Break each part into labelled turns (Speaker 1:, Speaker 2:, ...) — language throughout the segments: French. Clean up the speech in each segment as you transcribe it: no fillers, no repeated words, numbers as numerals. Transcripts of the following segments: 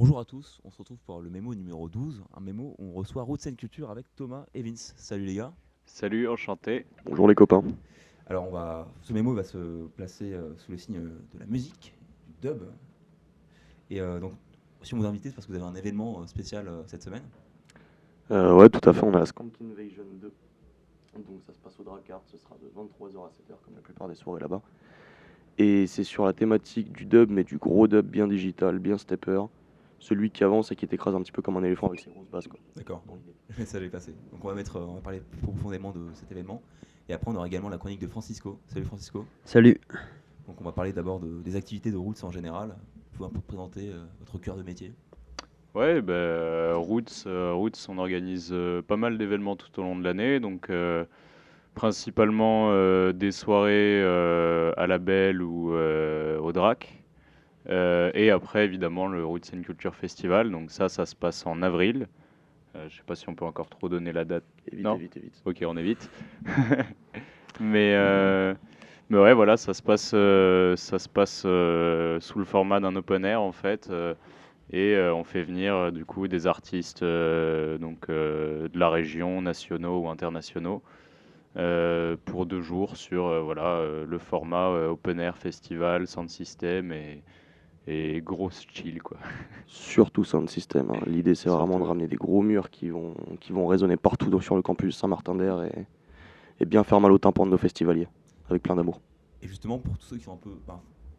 Speaker 1: Bonjour à tous, on se retrouve pour le mémo numéro 12, un mémo où on reçoit Route Scène Culture avec Thomas et Vince. Salut les gars.
Speaker 2: Salut, enchanté.
Speaker 3: Bonjour les copains.
Speaker 1: Alors ce mémo va se placer sous le signe de la musique, du dub. Et donc, si on vous invite, c'est parce que vous avez un événement spécial cette semaine.
Speaker 3: Ouais, tout à fait, on a la Skank Invasion 2. Donc ça se passe au Dracard, ce sera de 23h à 7h comme la plupart des soirées là-bas. Et c'est sur la thématique du dub, mais du gros dub bien digital, bien stepper. Celui qui avance et qui t'écrase un petit peu comme un éléphant avec ses grosses basses, quoi.
Speaker 1: D'accord, bon, je vais laisser aller passer. Donc on va parler plus profondément de cet événement. Et après on aura également la chronique de Francisco. Salut Francisco.
Speaker 4: Salut.
Speaker 1: Donc on va parler d'abord des activités de Roots en général. Vous pouvez un peu présenter votre cœur de métier.
Speaker 2: Ouais, Roots, on organise pas mal d'événements tout au long de l'année, donc principalement des soirées à la Belle ou au Drac. Et après, évidemment, le Roots and Culture Festival, donc ça se passe en avril. Je sais pas si on peut encore trop donner la date.
Speaker 3: Évite,
Speaker 2: Non?
Speaker 3: évite, évite.
Speaker 2: Ok, on évite. Mais, euh, mais ouais, voilà, ça se passe sous le format d'un open air en fait. Et on fait venir du coup des artistes de la région, nationaux ou internationaux, pour 2 jours sur le format open air festival, sound system et grosse chill quoi.
Speaker 3: Surtout Sound System, hein. L'idée c'est vraiment de
Speaker 2: Surtout.
Speaker 3: ramener des gros murs qui vont résonner partout sur le campus Saint-Martin-d'Air et bien faire mal au tympan de nos festivaliers, avec plein d'amour.
Speaker 1: Et justement, pour tous ceux qui sont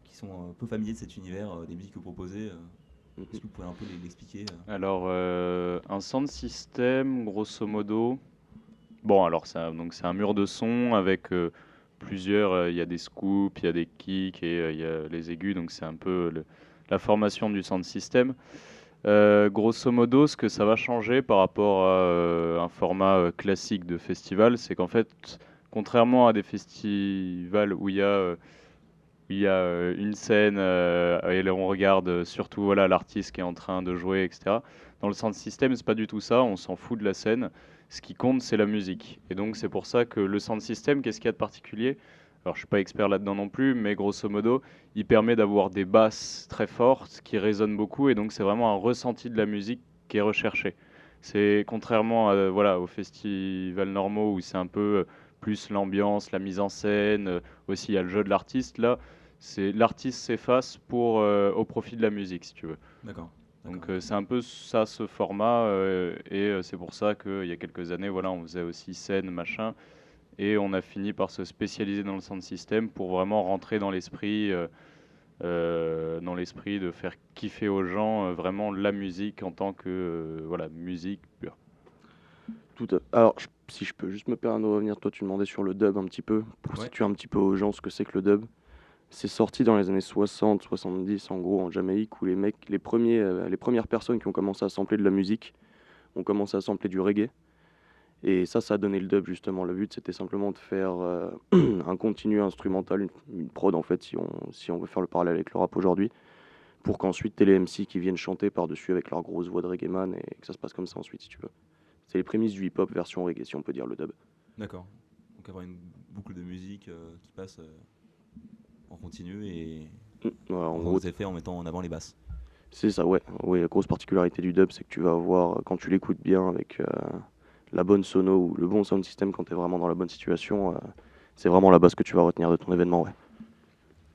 Speaker 1: qui sont un peu familiers de cet univers, des musiques que vous proposez, est-ce que
Speaker 3: Mhm.
Speaker 1: vous pourriez un peu l'expliquer
Speaker 2: Alors un sound system, grosso modo. Bon alors c'est un mur de son avec plusieurs, il y a des scoops, il y a des kicks et il y a les aigus, donc c'est un peu la formation du sound system. Grosso modo, ce que ça va changer par rapport à un format classique de festival, c'est qu'en fait, contrairement à des festivals où il y a une scène et là, on regarde surtout voilà, l'artiste qui est en train de jouer, etc. Dans le sound system, c'est pas du tout ça, on s'en fout de la scène. Ce qui compte, c'est la musique. Et donc, c'est pour ça que le sound system, qu'est-ce qu'il y a de particulier? Alors, je suis pas expert là-dedans non plus, mais grosso modo, il permet d'avoir des basses très fortes qui résonnent beaucoup, et donc c'est vraiment un ressenti de la musique qui est recherché. C'est contrairement voilà, aux festivals normaux où c'est un peu plus l'ambiance, la mise en scène, aussi il y a le jeu de l'artiste. Là, c'est l'artiste s'efface pour au profit de la musique, si tu veux.
Speaker 1: D'accord, d'accord,
Speaker 2: Donc
Speaker 1: ok.
Speaker 2: c'est un peu ça ce format et c'est pour ça qu'il y a quelques années, voilà, on faisait aussi scène, machin, et on a fini par se spécialiser dans le sound system pour vraiment rentrer dans l'esprit de faire kiffer aux gens vraiment la musique en tant que voilà musique pure.
Speaker 3: Alors, si je peux juste me permettre de revenir, toi tu demandais sur le dub un petit peu, pour
Speaker 1: Ouais,
Speaker 3: situer un petit peu aux gens ce que c'est que le dub. C'est sorti dans les années 60, 70 en gros en Jamaïque où les premières personnes qui ont commencé à sampler de la musique ont commencé à sampler du reggae. Et ça a donné le dub justement. Le but c'était simplement de faire un continu instrumental, une prod en fait si on veut faire le parallèle avec le rap aujourd'hui, pour qu'ensuite t'aies les MC qui viennent chanter par-dessus avec leur grosse voix de reggae man et que ça se passe comme ça ensuite si tu veux. C'est les prémices du hip-hop version reggae si on peut dire le dub.
Speaker 1: d'accord. Donc avoir une boucle de musique qui passe en continu et
Speaker 3: Voilà,
Speaker 1: en
Speaker 3: en
Speaker 1: faisant
Speaker 3: gros,
Speaker 1: des effets en mettant en avant les basses.
Speaker 3: c'est ça, ouais. Ouais, la grosse particularité du dub, c'est que tu vas avoir, quand tu l'écoutes bien avec la bonne sono ou le bon sound system, quand tu es vraiment dans la bonne situation, c'est vraiment la base que tu vas retenir de ton événement, ouais.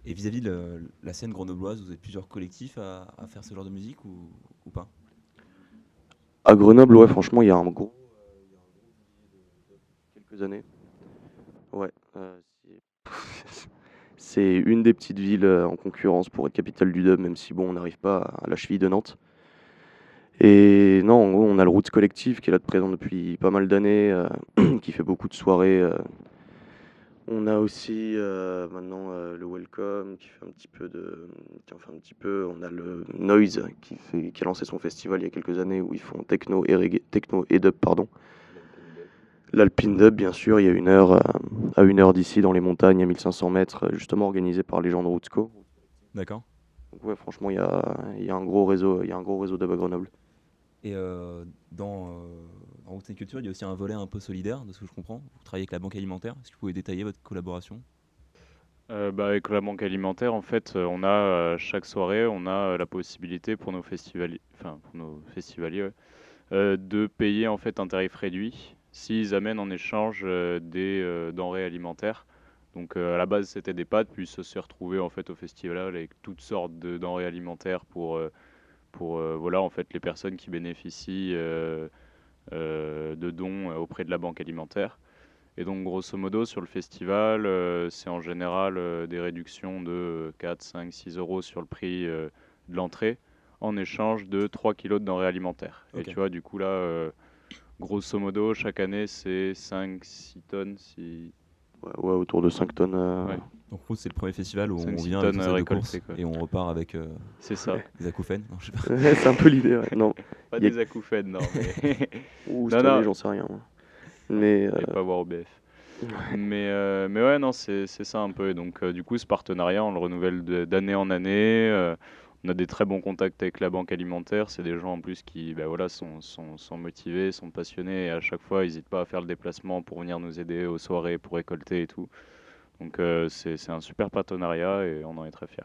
Speaker 1: Et vis-à-vis de la scène grenobloise, vous avez plusieurs collectifs à faire ce genre de musique ou pas?
Speaker 3: À Grenoble, ouais, franchement, quelques années. Ouais, c'est une des petites villes en concurrence pour être capitale du dub, même si bon, on n'arrive pas à la cheville de Nantes. Et non, en gros, on a le Roots Collectif qui est là de présent depuis pas mal d'années, qui fait beaucoup de soirées. On a aussi maintenant le Welcome qui fait un petit peu qui en fait un petit peu. On a le Noise qui a lancé son festival il y a quelques années où ils font techno et reggae, techno et dub, pardon. L'Alpine Dub, bien sûr, il y a à 1 heure d'ici dans les montagnes à 1500 mètres, justement organisé par les gens de Rootsco.
Speaker 1: D'accord.
Speaker 3: Donc ouais, franchement, il y a un gros réseau, il y a un gros réseau dub à Grenoble.
Speaker 1: Et dans Route Culture, il y a aussi un volet un peu solidaire, de ce que je comprends. Vous travaillez avec la Banque Alimentaire. Est-ce que vous pouvez détailler votre collaboration?
Speaker 2: Avec la banque alimentaire, en fait, on a chaque soirée, on a la possibilité pour nos festivaliers, ouais, de payer en fait un tarif réduit s'ils amènent en échange des denrées alimentaires. Donc à la base c'était des pâtes, puis ça s'est retrouvé en fait au festival avec toutes sortes de denrées alimentaires pour voilà en fait les personnes qui bénéficient de dons auprès de la banque alimentaire. Et donc, grosso modo, sur le festival, c'est en général des réductions de 4, 5, 6 euros sur le prix de l'entrée en échange de 3 kilos de denrées alimentaires. Et
Speaker 1: Ok.
Speaker 2: tu vois, du coup, là, grosso modo, chaque année, c'est 5, 6 tonnes,
Speaker 3: Ouais, autour de 5 tonnes.
Speaker 2: Ouais,
Speaker 1: Donc Roots, c'est le premier festival où
Speaker 2: 5,
Speaker 1: on
Speaker 2: 6
Speaker 1: vient avec
Speaker 2: tonnes
Speaker 1: son sac de
Speaker 2: récoltées,
Speaker 1: course
Speaker 2: quoi.
Speaker 1: et on repart avec
Speaker 2: C'est ça.
Speaker 1: des acouphènes. Non, je sais pas.
Speaker 3: Ouais, c'est un peu l'idée, ouais. Non,
Speaker 2: Pas
Speaker 3: il y a...
Speaker 2: des acouphènes, non, mais.
Speaker 3: Ouh,
Speaker 2: Non,
Speaker 3: cette année,
Speaker 2: non,
Speaker 3: j'en sais rien, moi. Mais
Speaker 2: et pas voir au BF. Mais ouais, non, c'est ça un peu. Et donc, du coup, ce partenariat, on le renouvelle d'année en année. On a des très bons contacts avec la banque alimentaire. C'est des gens en plus qui bah, voilà, sont motivés, sont passionnés. Et à chaque fois, ils n'hésitent pas à faire le déplacement pour venir nous aider aux soirées, pour récolter et tout. Donc, c'est un super partenariat et on en est très fiers.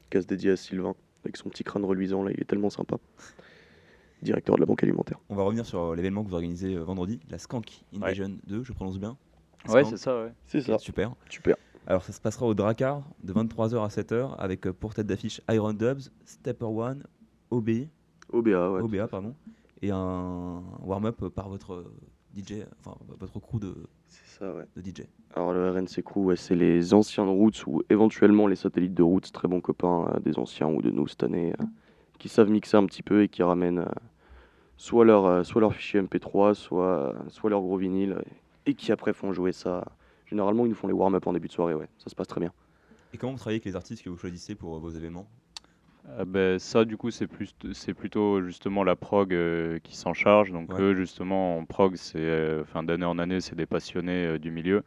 Speaker 3: casse dédié à Sylvain, avec son petit crâne reluisant, là, il est tellement sympa. Directeur de la banque alimentaire.
Speaker 1: On va revenir sur l'événement que vous organisez vendredi, la Skank
Speaker 2: Ouais,
Speaker 1: Invasion 2, je prononce bien.
Speaker 2: ouais,
Speaker 1: Skank,
Speaker 2: c'est ça, ouais.
Speaker 3: C'est ça,
Speaker 1: ok, super.
Speaker 3: super.
Speaker 1: Alors ça se passera au Drakkar de 23h à 7h avec pour tête d'affiche Iron Dubs, Stepper One, OB,
Speaker 3: OBA, ouais.
Speaker 1: OBA pardon, et un warm-up par votre DJ, enfin votre crew
Speaker 3: C'est ça, ouais.
Speaker 1: de DJ.
Speaker 3: Alors le RNC Crew, ouais, c'est les anciens de Roots ou éventuellement les satellites de Roots, très bons copains des anciens ou de nous cette année, qui savent mixer un petit peu et qui ramènent soit leur fichier MP3, soit leur gros vinyle, et qui après font jouer ça. Généralement, ils nous font les warm-up en début de soirée, ouais, ça se passe très bien.
Speaker 1: Et comment vous travaillez avec les artistes que vous choisissez pour vos événements?
Speaker 2: Ça, du coup, c'est plutôt justement la prog qui s'en charge. Donc,
Speaker 1: Ouais.
Speaker 2: eux, justement, en prog, enfin, d'année en année, c'est des passionnés du milieu.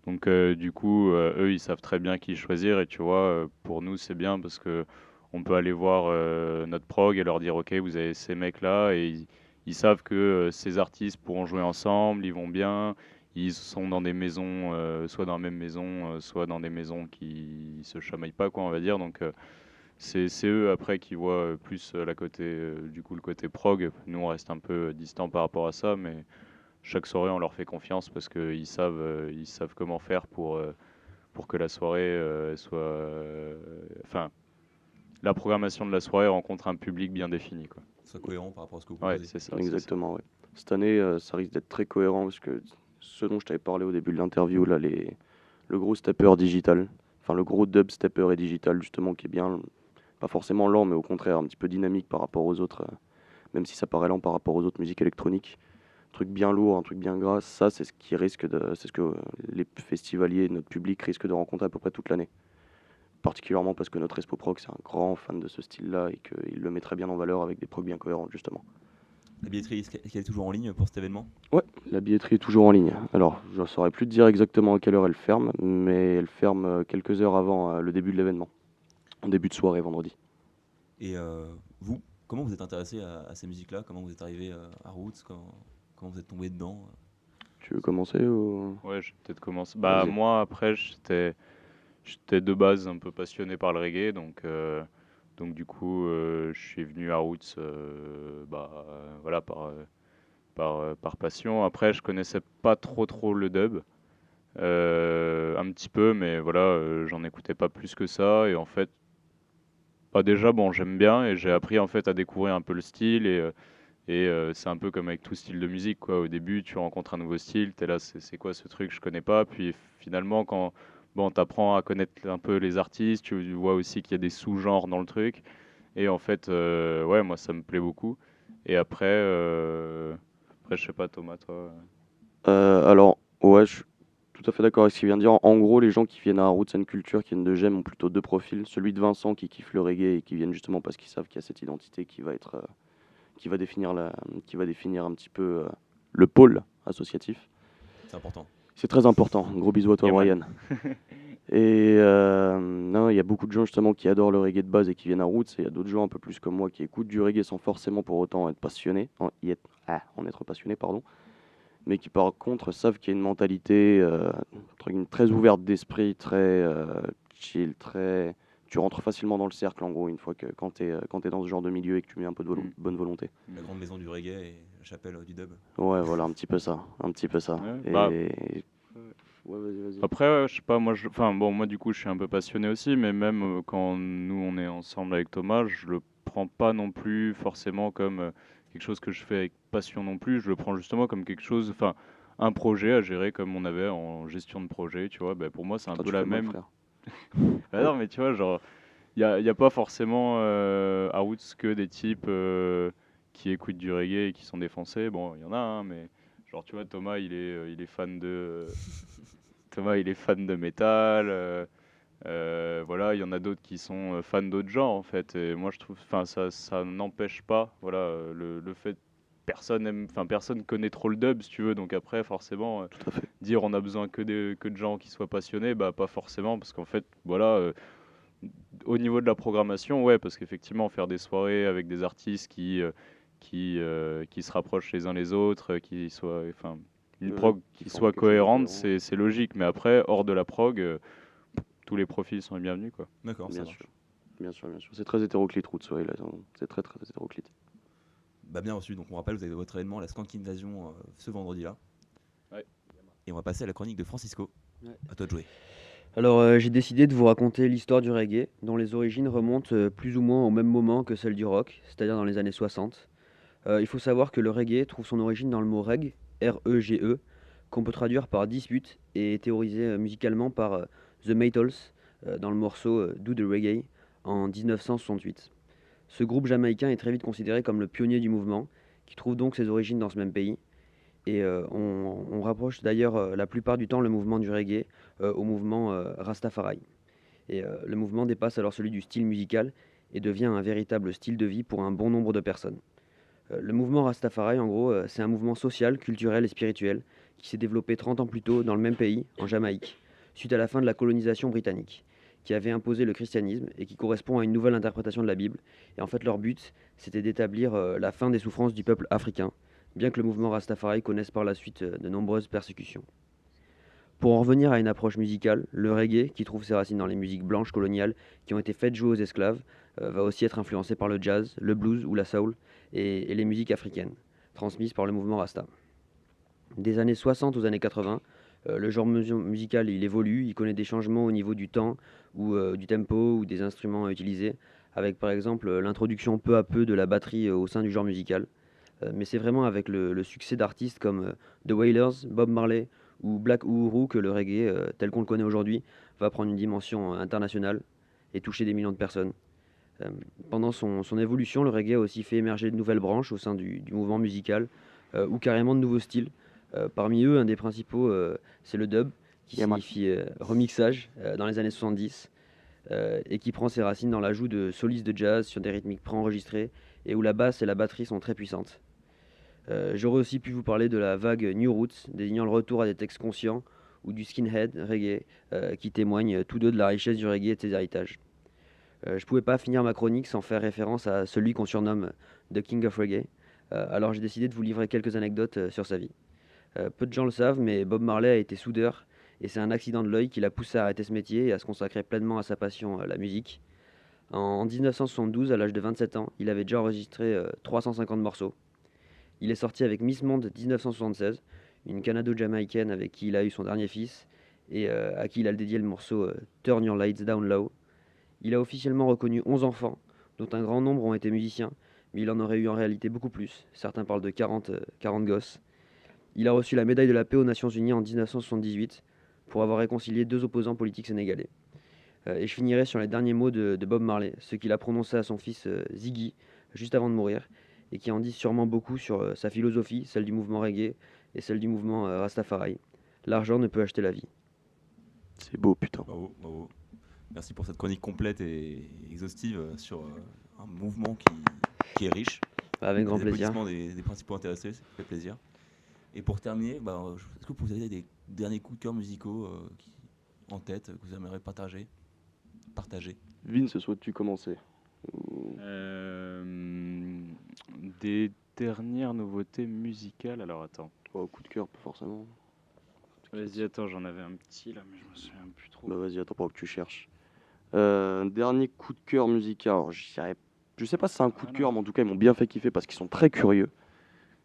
Speaker 2: Donc, du coup, eux, ils savent très bien qui choisir. Et tu vois, pour nous, c'est bien parce que on peut aller voir notre prog et leur dire, OK, vous avez ces mecs-là. Et ils savent que ces artistes pourront jouer ensemble, ils vont bien. Ils sont dans des maisons, soit dans la même maison, soit dans des maisons qui se chamaillent pas, quoi, on va dire. Donc, c'est eux après qui voient plus du coup, le côté prog. Nous, on reste un peu distant par rapport à ça, mais chaque soirée, on leur fait confiance parce ils savent comment faire pour que la soirée soit. Enfin, la programmation de la soirée rencontre un public bien défini, quoi.
Speaker 1: Soit cohérent par rapport à ce que vous
Speaker 2: Ouais,
Speaker 1: proposez.
Speaker 2: c'est ça.
Speaker 3: Exactement, ouais. Cette année, ça risque d'être très cohérent parce que ce dont je t'avais parlé au début de l'interview, là, le gros stepper digital, enfin le gros dub stepper et digital, justement, qui est bien, pas forcément lent, mais au contraire un petit peu dynamique par rapport aux autres, même si ça paraît lent par rapport aux autres musiques électroniques. Un truc bien lourd, un truc bien gras, ça, c'est ce que les festivaliers, notre public risquent de rencontrer à peu près toute l'année. Particulièrement parce que notre Espo Proc, c'est un grand fan de ce style-là et qu'il le met très bien en valeur avec des procs bien cohérentes, justement.
Speaker 1: La billetterie, est-ce qu'elle est toujours en ligne pour cet événement?
Speaker 3: Ouais, la billetterie est toujours en ligne. Alors, je ne saurais plus te dire exactement à quelle heure elle ferme, mais elle ferme quelques heures avant le début de l'événement, en début de soirée vendredi.
Speaker 1: Et vous, comment vous êtes intéressé à ces musiques-là? Comment vous êtes arrivé à Roots? Comment vous êtes tombé dedans?
Speaker 3: Tu veux commencer ou...
Speaker 2: Ouais, je vais peut-être commencer.
Speaker 3: Vas-y.
Speaker 2: Moi, après, j'étais de base un peu passionné par le reggae, donc du coup, je suis venu à Roots, voilà, par passion. Après, je connaissais pas trop le dub, un petit peu, mais voilà, j'en écoutais pas plus que ça. Et en fait, déjà, bon, j'aime bien et j'ai appris en fait à découvrir un peu le style et c'est un peu comme avec tout style de musique, quoi. Au début, tu rencontres un nouveau style, t'es là, c'est quoi ce truc, je connais pas. Puis finalement, quand bon, t'apprends à connaître un peu les artistes, tu vois aussi qu'il y a des sous-genres dans le truc. Et en fait, ouais, moi, ça me plaît beaucoup. Et après, je sais pas, Thomas, toi.
Speaker 3: Alors, ouais, je suis tout à fait d'accord avec ce qu'il vient de dire. En gros, les gens qui viennent à Roots and Culture, qui viennent de GEM, ont plutôt deux profils. Celui de Vincent qui kiffe le reggae et qui viennent justement parce qu'ils savent qu'il y a cette identité qui va être, qui va définir qui va définir un petit peu le pôle associatif.
Speaker 1: C'est important.
Speaker 3: C'est très important. Gros bisous à toi,
Speaker 2: Yaman.
Speaker 3: Brian. Et non, il y a beaucoup de gens justement qui adorent le reggae de base et qui viennent à Roots. Et il y a d'autres gens un peu plus comme moi qui écoutent du reggae sans forcément pour autant être passionnés, en être passionné, pardon. mais qui par contre savent qu'il y a une mentalité entre guillemets, très ouverte d'esprit, très chill, très... Tu rentres facilement dans le cercle en gros une fois que quand t'es dans ce genre de milieu et que tu mets un peu de bonne volonté.
Speaker 1: La grande maison du reggae et la chapelle du dub.
Speaker 3: Ouais, voilà, un petit peu ça, un petit peu ça.
Speaker 2: Ouais,
Speaker 3: Et
Speaker 2: bah,
Speaker 3: ouais, vas-y.
Speaker 2: après, je sais pas, enfin bon, moi du coup, je suis un peu passionné aussi, mais même quand nous on est ensemble avec Thomas, je le prends pas non plus forcément comme quelque chose que je fais avec passion non plus. Je le prends justement comme quelque chose, enfin, un projet à gérer comme on avait en gestion de projet, tu vois. Ben, pour moi, c'est un
Speaker 3: Putain,
Speaker 2: peu
Speaker 3: tu
Speaker 2: la
Speaker 3: fais mal,
Speaker 2: même.
Speaker 3: frère.
Speaker 2: Bah non, mais tu vois, genre, y a pas forcément à Roots que des types qui écoutent du reggae et qui sont défoncés. Bon, il y en a, hein, mais genre, tu vois, Thomas, il est fan de. Thomas, il est fan de métal. Voilà, il y en a d'autres qui sont fans d'autres genres en fait. Et moi, je trouve, enfin, ça n'empêche pas, voilà, le fait personne connaît trop le dub, si tu veux. Donc après, forcément,
Speaker 3: Tout à fait.
Speaker 2: dire on a besoin que de gens qui soient passionnés, bah pas forcément, parce qu'en fait, voilà, au niveau de la programmation, ouais, parce qu'effectivement, faire des soirées avec des artistes qui se rapprochent les uns les autres, qui soient, enfin, une prog
Speaker 3: Qui
Speaker 2: qui
Speaker 3: forment
Speaker 2: soit
Speaker 3: quelque chose de
Speaker 2: cohérente,
Speaker 3: cohérent.
Speaker 2: c'est logique. Mais après, hors de la prog, tous les profils sont les bienvenus, quoi.
Speaker 1: D'accord, ça
Speaker 3: Bien
Speaker 1: marche.
Speaker 3: sûr. Bien sûr, bien sûr. C'est très hétéroclite, Roots, ouais, là, c'est très très hétéroclite.
Speaker 1: Bah, bien reçu. Donc on rappelle, vous avez votre événement, la Skank Invasion, ce vendredi-là.
Speaker 2: Ouais.
Speaker 1: Et on va passer à la chronique de Francisco.
Speaker 4: Ouais.
Speaker 1: À toi de jouer.
Speaker 4: Alors, j'ai décidé de vous raconter l'histoire du reggae, dont les origines remontent plus ou moins au même moment que celle du rock, c'est-à-dire dans les années 60. Il faut savoir que le reggae trouve son origine dans le mot reg, R-E-G-E, qu'on peut traduire par dispute et est théorisé musicalement par The Maytals dans le morceau Do the Reggae en 1968. Ce groupe jamaïcain est très vite considéré comme le pionnier du mouvement, qui trouve donc ses origines dans ce même pays. Et on rapproche d'ailleurs la plupart du temps le mouvement du reggae au mouvement Rastafari. Et le mouvement dépasse alors celui du style musical et devient un véritable style de vie pour un bon nombre de personnes. Le mouvement Rastafari, en gros, c'est un mouvement social, culturel et spirituel qui s'est développé 30 ans plus tôt dans le même pays, en Jamaïque, suite à la fin de la colonisation britannique, qui avait imposé le christianisme et qui correspond à une nouvelle interprétation de la Bible. Et en fait, leur but, c'était d'établir la fin des souffrances du peuple africain, bien que le mouvement Rastafari connaisse par la suite de nombreuses persécutions. Pour en revenir à une approche musicale, le reggae, qui trouve ses racines dans les musiques blanches coloniales qui ont été faites jouer aux esclaves, va aussi être influencé par le jazz, le blues ou la soul et les musiques africaines, transmises par le mouvement Rasta. Des années 60 aux années 80, le genre musical il évolue, il connaît des changements au niveau du temps ou du tempo ou des instruments utilisés, avec par exemple l'introduction peu à peu de la batterie au sein du genre musical. Mais c'est vraiment avec le succès d'artistes comme The Wailers, Bob Marley ou Black Uhuru que le reggae, tel qu'on le connaît aujourd'hui, va prendre une dimension internationale et toucher des millions de personnes. Euh, Pendant son évolution, le reggae a aussi fait émerger de nouvelles branches au sein du mouvement musical ou carrément de nouveaux styles. Parmi eux, un des principaux, c'est le dub, qui
Speaker 3: Yeah, man.
Speaker 4: signifie remixage dans les années 70 et qui prend ses racines dans l'ajout de solistes de jazz sur des rythmiques préenregistrées et où la basse et la batterie sont très puissantes. J'aurais aussi pu vous parler de la vague New Roots, désignant le retour à des textes conscients, ou du skinhead reggae, qui témoignent tous deux de la richesse du reggae et de ses héritages. Je pouvais pas finir ma chronique sans faire référence à celui qu'on surnomme The King of Reggae, alors j'ai décidé de vous livrer quelques anecdotes sur sa vie. Peu de gens le savent, mais Bob Marley a été soudeur, et c'est un accident de l'œil qui l'a poussé à arrêter ce métier et à se consacrer pleinement à sa passion, la musique. En 1972, à l'âge de 27 ans, il avait déjà enregistré 350 morceaux. Il est sorti avec Miss Monde 1976, une Canado-Jamaïcaine avec qui il a eu son dernier fils et à qui il a dédié le morceau Turn Your Lights Down Low. Il a officiellement reconnu 11 enfants, dont un grand nombre ont été musiciens, mais il en aurait eu en réalité beaucoup plus. Certains parlent de 40 gosses. Il a reçu la médaille de la paix aux Nations Unies en 1978 pour avoir réconcilié deux opposants politiques sénégalais. Et je finirai sur les derniers mots de Bob Marley, ce qu'il a prononcé à son fils Ziggy juste avant de mourir, et qui en disent sûrement beaucoup sur sa philosophie, celle du mouvement reggae et celle du mouvement Rastafari. L'argent ne peut acheter la vie.
Speaker 3: C'est beau, putain.
Speaker 1: Bravo, bravo. Merci pour cette chronique complète et exhaustive sur un mouvement qui est riche.
Speaker 4: Avec grand
Speaker 1: Les
Speaker 4: plaisir.
Speaker 1: applaudissements des principaux intéressés, ça fait plaisir. Et pour terminer, est-ce que vous avez des derniers coups de cœur musicaux en tête que vous aimeriez partager?
Speaker 3: Vince, souhaites-tu commencer
Speaker 2: Des dernières nouveautés musicales. Alors attends,
Speaker 3: Oh, coup de cœur, pas forcément.
Speaker 2: Vas-y, attends, j'en avais un petit là, mais je me souviens plus trop.
Speaker 3: Bah vas-y, attends, pendant que tu cherches. Dernier coup de cœur musical. Alors, je sais pas si c'est un coup de cœur, mais en tout cas, ils m'ont bien fait kiffer parce qu'ils sont très curieux.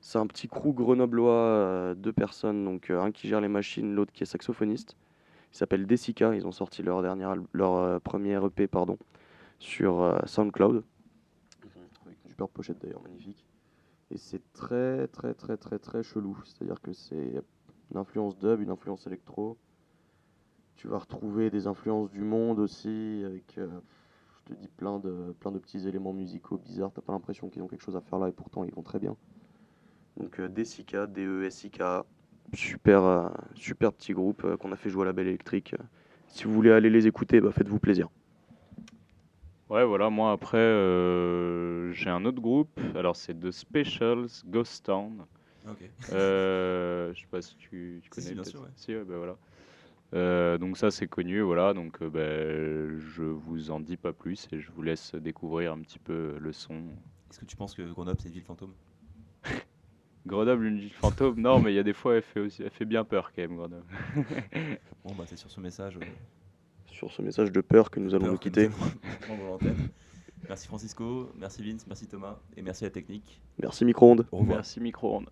Speaker 3: C'est un petit crew grenoblois, 2 personnes, donc un qui gère les machines, l'autre qui est saxophoniste. Ils s'appellent Desica, ils ont sorti leur premier EP pardon, sur SoundCloud. Avec une super pochette d'ailleurs, magnifique. Et c'est très très très très très chelou, c'est-à-dire que c'est une influence dub, une influence électro. Tu vas retrouver des influences du monde aussi, avec, je te dis, plein de petits éléments musicaux bizarres. T'as pas l'impression qu'ils ont quelque chose à faire là, et pourtant ils vont très bien. Donc Desica, D-E-S-I-K-A, super petit groupe qu'on a fait jouer à la Belle Électrique. Si vous voulez aller les écouter, bah, faites-vous plaisir.
Speaker 2: Ouais, voilà, moi après, j'ai un autre groupe. Alors, c'est The Specials, Ghost Town.
Speaker 1: Ok.
Speaker 2: Je sais pas si tu
Speaker 1: Si,
Speaker 2: connais.
Speaker 1: si, bien
Speaker 2: peut-être.
Speaker 1: sûr, ouais.
Speaker 2: Si, ouais, bah voilà. Donc ça, c'est connu, voilà. Donc, je vous en dis pas plus et je vous laisse découvrir un petit peu le son.
Speaker 1: Est-ce que tu penses que Grenoble, c'est une ville fantôme?
Speaker 2: Grenoble, une ville fantôme? Non, mais il y a des fois, elle fait bien peur quand même, Grenoble.
Speaker 1: Bon, bah, c'est sur ce message
Speaker 3: Sur ce message de peur que nous allons
Speaker 1: peur
Speaker 3: nous
Speaker 1: que
Speaker 3: quitter.
Speaker 1: allons prendre l'antenne. Merci Francisco, merci Vince, merci Thomas et merci à la technique.
Speaker 3: Merci micro-ondes.
Speaker 1: Au revoir.
Speaker 2: Merci, micro-ondes.